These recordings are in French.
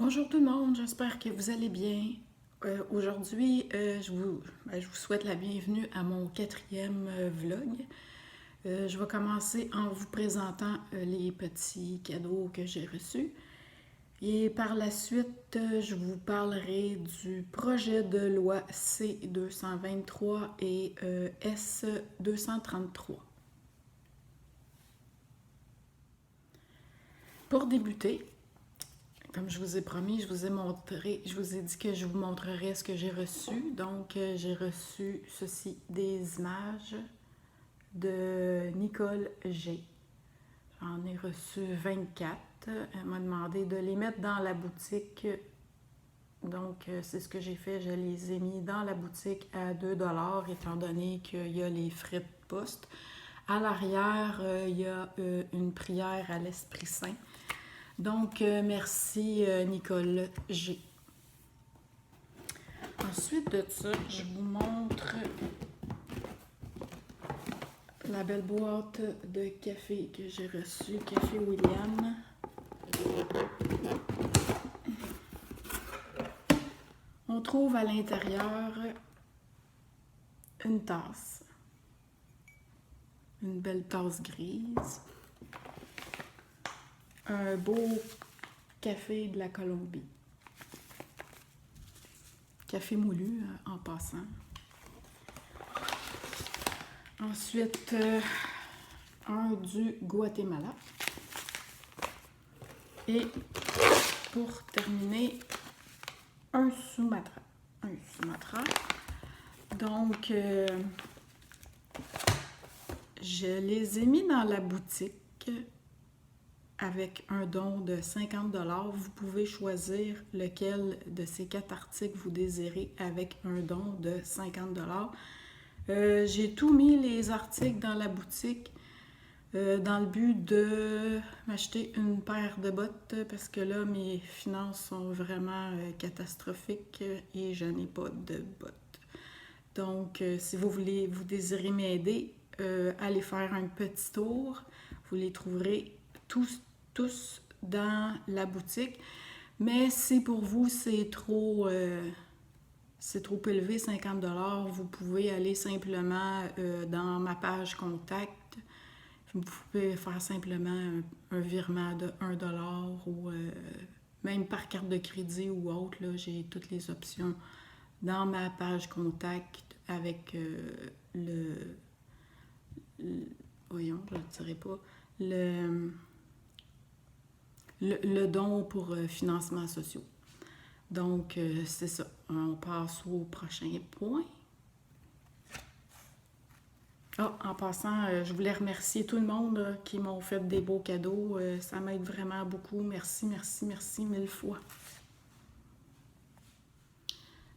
Bonjour tout le monde, j'espère que vous allez bien. Aujourd'hui, je vous souhaite la bienvenue à mon quatrième vlog. Je vais commencer en vous présentant les petits cadeaux que j'ai reçus. Et par la suite, je vous parlerai du projet de loi C-223 et S-233. Pour débuter, comme je vous ai promis, je vous ai dit que je vous montrerai ce que j'ai reçu. Donc, j'ai reçu ceci, des images de Nicole G. J'en ai reçu 24. Elle m'a demandé de les mettre dans la boutique. Donc, c'est ce que j'ai fait. Je les ai mis dans la boutique à 2 étant donné qu'il y a les frais de poste. À l'arrière, il y a une prière à l'Esprit Saint. Donc, merci Nicole G. Ensuite de ça, je vous montre la belle boîte de café que j'ai reçue, Café William. On trouve à l'intérieur une tasse, une belle tasse grise, un beau café de la Colombie, café moulu en passant. Ensuite, un du Guatemala. Et pour terminer, un Sumatra. Donc, je les ai mis dans la boutique avec un don de 50 $. Vous pouvez choisir lequel de ces 4 articles vous désirez avec un don de 50 $. J'ai tout mis les articles dans la boutique dans le but de m'acheter une paire de bottes parce que là, mes finances sont vraiment catastrophiques et je n'ai pas de bottes. Donc, si vous désirez m'aider, allez faire un petit tour. Vous les trouverez tous dans la boutique. Mais si pour vous, c'est trop élevé, 50 $, vous pouvez aller simplement dans ma page contact. Vous pouvez faire simplement un virement de 1 $ ou même par carte de crédit ou autre. Là, j'ai toutes les options dans ma page contact avec voyons, je ne dirais pas, le don pour financement sociaux. Donc, c'est ça. On passe au prochain point. En passant, je voulais remercier tout le monde qui m'ont fait des beaux cadeaux. Ça m'aide vraiment beaucoup. Merci, merci, merci 1000 fois.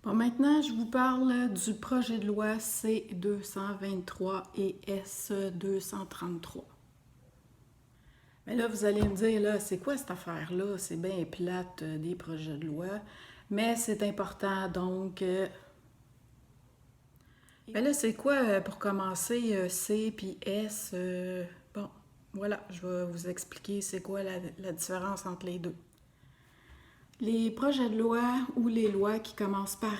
Bon, maintenant, je vous parle du projet de loi C-223 et S-233. Mais là, vous allez me dire, là, c'est quoi cette affaire-là? C'est bien plate, des projets de loi. Mais c'est important, donc... Ben là, c'est quoi, pour commencer, C puis S? Bon, voilà, je vais vous expliquer c'est quoi la différence entre les deux. Les projets de loi ou les lois qui commencent par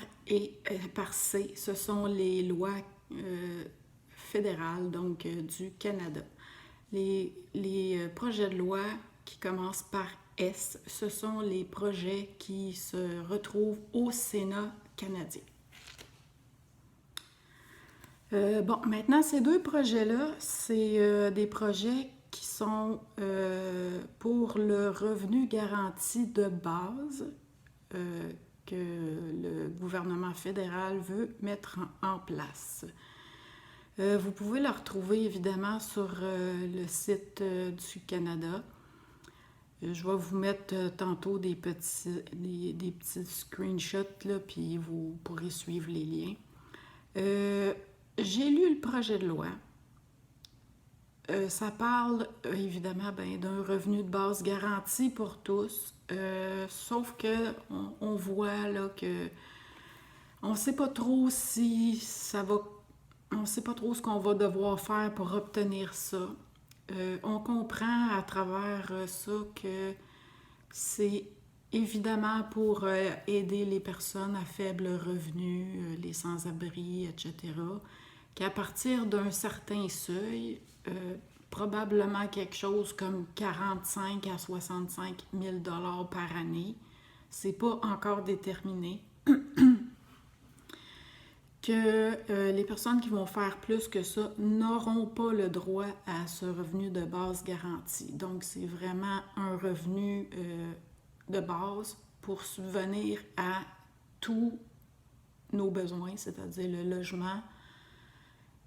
C, ce sont les lois fédérales, donc du Canada. Les projets de loi qui commencent par S, ce sont les projets qui se retrouvent au Sénat canadien. Bon, maintenant, ces deux projets-là, c'est des projets qui sont pour le revenu garanti de base que le gouvernement fédéral veut mettre en place. Vous pouvez le retrouver évidemment sur le site du Canada. Je vais vous mettre tantôt des petits screenshots, là, puis vous pourrez suivre les liens. J'ai lu le projet de loi. Ça parle évidemment d'un revenu de base garanti pour tous, sauf que on voit là que on ne sait pas trop si ça va, on ne sait pas trop ce qu'on va devoir faire pour obtenir ça. On comprend à travers ça que c'est évidemment pour aider les personnes à faible revenu, les sans-abri, etc., qu'à partir d'un certain seuil, probablement quelque chose comme 45 à 65 000 $ par année, c'est pas encore déterminé, que les personnes qui vont faire plus que ça n'auront pas le droit à ce revenu de base garanti. Donc, c'est vraiment un revenu de base pour subvenir à tous nos besoins, c'est-à-dire le logement,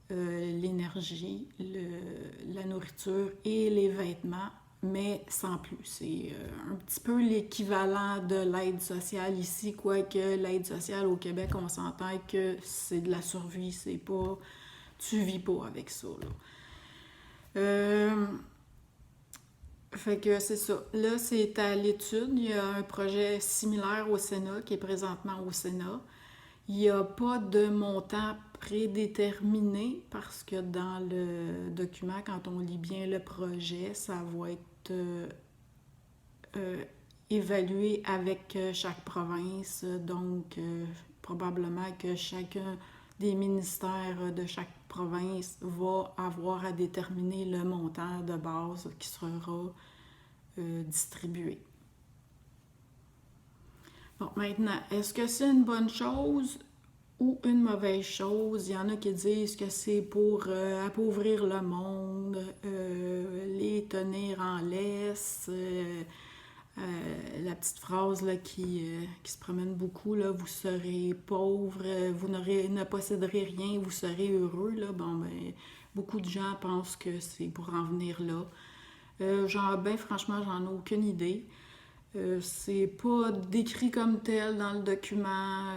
l'énergie, la nourriture et les vêtements, mais sans plus. C'est un petit peu l'équivalent de l'aide sociale ici, quoique l'aide sociale au Québec, on s'entend que c'est de la survie, c'est pas... Tu vis pas avec ça, là. Fait que c'est ça. Là, c'est à l'étude. Il y a un projet similaire au Sénat qui est présentement au Sénat. Il n'y a pas de montant prédéterminé parce que dans le document, quand on lit bien le projet, ça va être évalué avec chaque province. Donc, probablement que chacun des ministères de chaque province va avoir à déterminer le montant de base qui sera distribué. Bon, maintenant, est-ce que c'est une bonne chose ou une mauvaise chose? Il y en a qui disent que c'est pour appauvrir le monde, les tenir en laisse. La petite phrase là, qui se promène beaucoup, là, vous serez pauvre, vous ne posséderez rien, vous serez heureux. Là. Bon, ben, beaucoup de gens pensent que c'est pour en venir là. Franchement, j'en ai aucune idée. C'est pas décrit comme tel dans le document,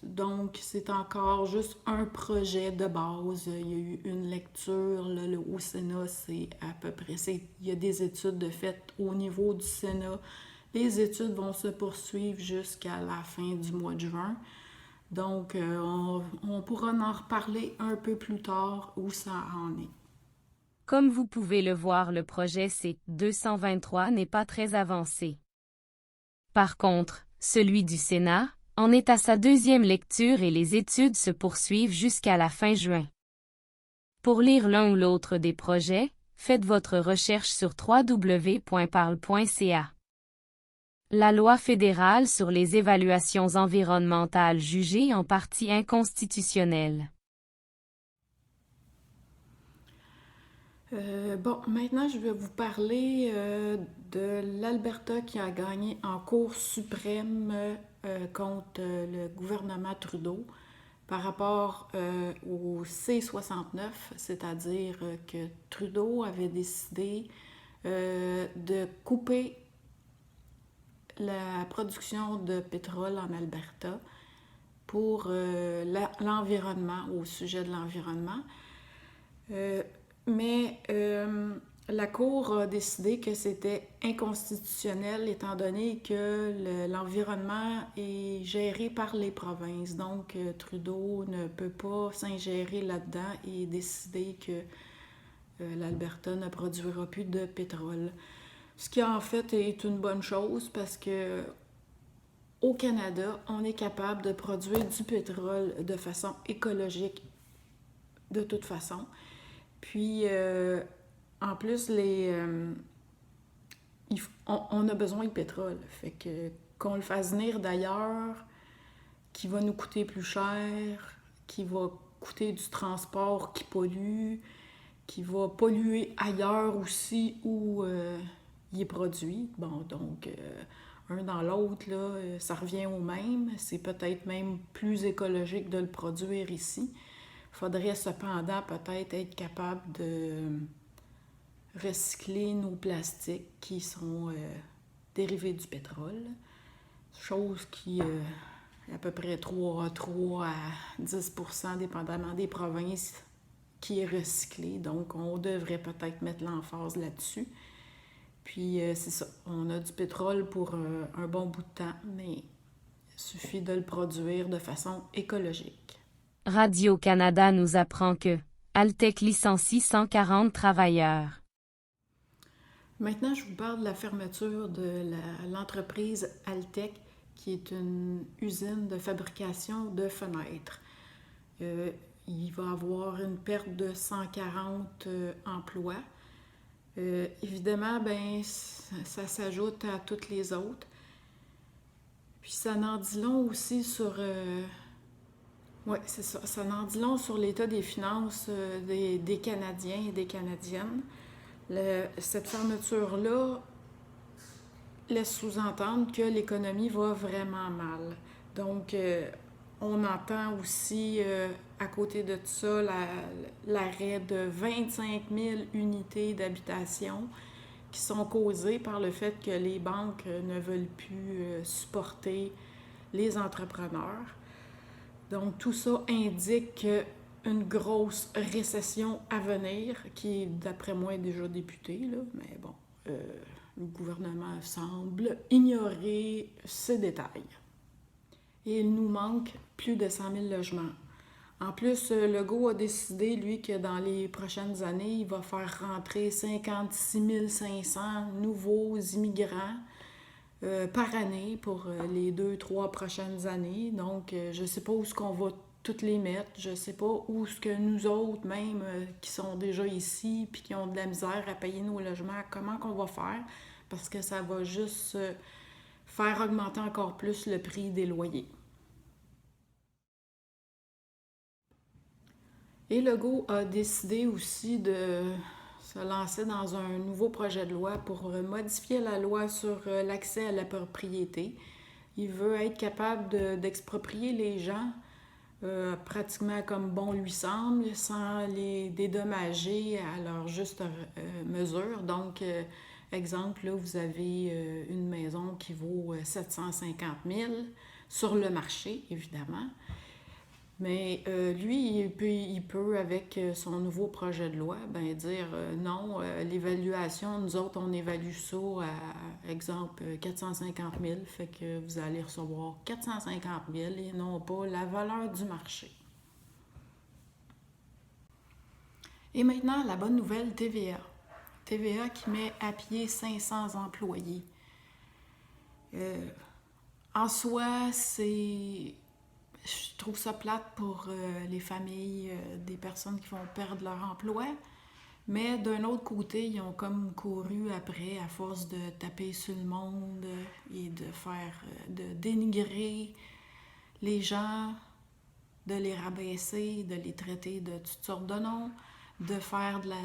donc c'est encore juste un projet de base. Il y a eu une lecture là, au Sénat, c'est à peu près... Il y a des études de fait au niveau du Sénat. Les études vont se poursuivre jusqu'à la fin du mois de juin. Donc, on pourra en reparler un peu plus tard où ça en est. Comme vous pouvez le voir, le projet C-223 n'est pas très avancé. Par contre, celui du Sénat en est à sa deuxième lecture et les études se poursuivent jusqu'à la fin juin. Pour lire l'un ou l'autre des projets, faites votre recherche sur www.parle.ca. La loi fédérale sur les évaluations environnementales jugée en partie inconstitutionnelle. Maintenant, je vais vous parler de l'Alberta qui a gagné en Cour suprême contre le gouvernement Trudeau par rapport au C-69, c'est-à-dire que Trudeau avait décidé de couper la production de pétrole en Alberta pour l'environnement, au sujet de l'environnement. Mais la Cour a décidé que c'était inconstitutionnel étant donné que l'environnement est géré par les provinces. Donc, Trudeau ne peut pas s'ingérer là-dedans et décider que l'Alberta ne produira plus de pétrole. Ce qui en fait est une bonne chose parce que au Canada, on est capable de produire du pétrole de façon écologique de toute façon. Puis, en plus, on a besoin de pétrole. Fait que qu'on le fasse venir d'ailleurs, qui va nous coûter plus cher, qui va coûter du transport qui pollue, qui va polluer ailleurs aussi où il est produit. Bon, donc, un dans l'autre, là, ça revient au même. C'est peut-être même plus écologique de le produire ici. Il faudrait cependant peut-être être capable de recycler nos plastiques qui sont dérivés du pétrole, chose qui est à peu près 3 à 10%, dépendamment des provinces, qui est recyclé. Donc, on devrait peut-être mettre l'emphase là-dessus. Puis, c'est ça, on a du pétrole pour un bon bout de temps, mais il suffit de le produire de façon écologique. Radio-Canada nous apprend que Altec licencie 140 travailleurs. Maintenant, je vous parle de la fermeture de l'entreprise Altec, qui est une usine de fabrication de fenêtres. Il va y avoir une perte de 140 emplois. Évidemment, ben, ça s'ajoute à toutes les autres. Puis ça en dit long aussi sur... oui, c'est ça. Ça en dit long sur l'état des finances des Canadiens et des Canadiennes. Cette fermeture-là laisse sous-entendre que l'économie va vraiment mal. Donc, on entend aussi, à côté de tout ça, l'arrêt de 25 000 unités d'habitation qui sont causées par le fait que les banques ne veulent plus supporter les entrepreneurs. Donc, tout ça indique une grosse récession à venir, qui, d'après moi, est déjà débutée, là. Mais bon, le gouvernement semble ignorer ces détails. Et il nous manque plus de 100 000 logements. En plus, Legault a décidé, lui, que dans les prochaines années, il va faire rentrer 56 500 nouveaux immigrants par année pour les 2-3 prochaines années. Donc, je ne sais pas où est-ce qu'on va toutes les mettre. Je ne sais pas où est-ce que nous autres, même, qui sont déjà ici puis qui ont de la misère à payer nos logements, comment qu'on va faire? Parce que ça va juste faire augmenter encore plus le prix des loyers. Et Legault a décidé aussi de se lancer dans un nouveau projet de loi pour modifier la loi sur l'accès à la propriété. Il veut être capable d'exproprier les gens pratiquement comme bon lui semble, sans les dédommager à leur juste mesure. Donc, exemple, là, vous avez une maison qui vaut 750 000 sur le marché, évidemment. Mais lui, il peut, avec son nouveau projet de loi, ben, dire non, l'évaluation, nous autres, on évalue ça à, exemple, 450 000, fait que vous allez recevoir 450 000 et non pas la valeur du marché. Et maintenant, la bonne nouvelle, TVA. TVA qui met à pied 500 employés. En soi, je trouve ça plate pour les familles des personnes qui vont perdre leur emploi. Mais d'un autre côté, ils ont comme couru après à force de taper sur le monde et de dénigrer les gens, de les rabaisser, de les traiter de toutes sortes de noms, de faire de la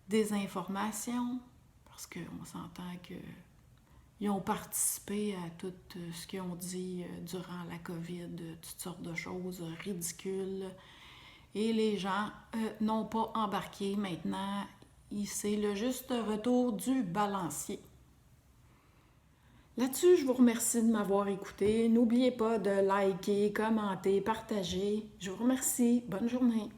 désinformation, parce qu'on s'entend qu'ils ont participé à tout ce qu'ils ont dit durant la COVID, toutes sortes de choses ridicules. Et les gens n'ont pas embarqué maintenant. C'est le juste retour du balancier. Là-dessus, je vous remercie de m'avoir écouté. N'oubliez pas de liker, commenter, partager. Je vous remercie. Bonne journée.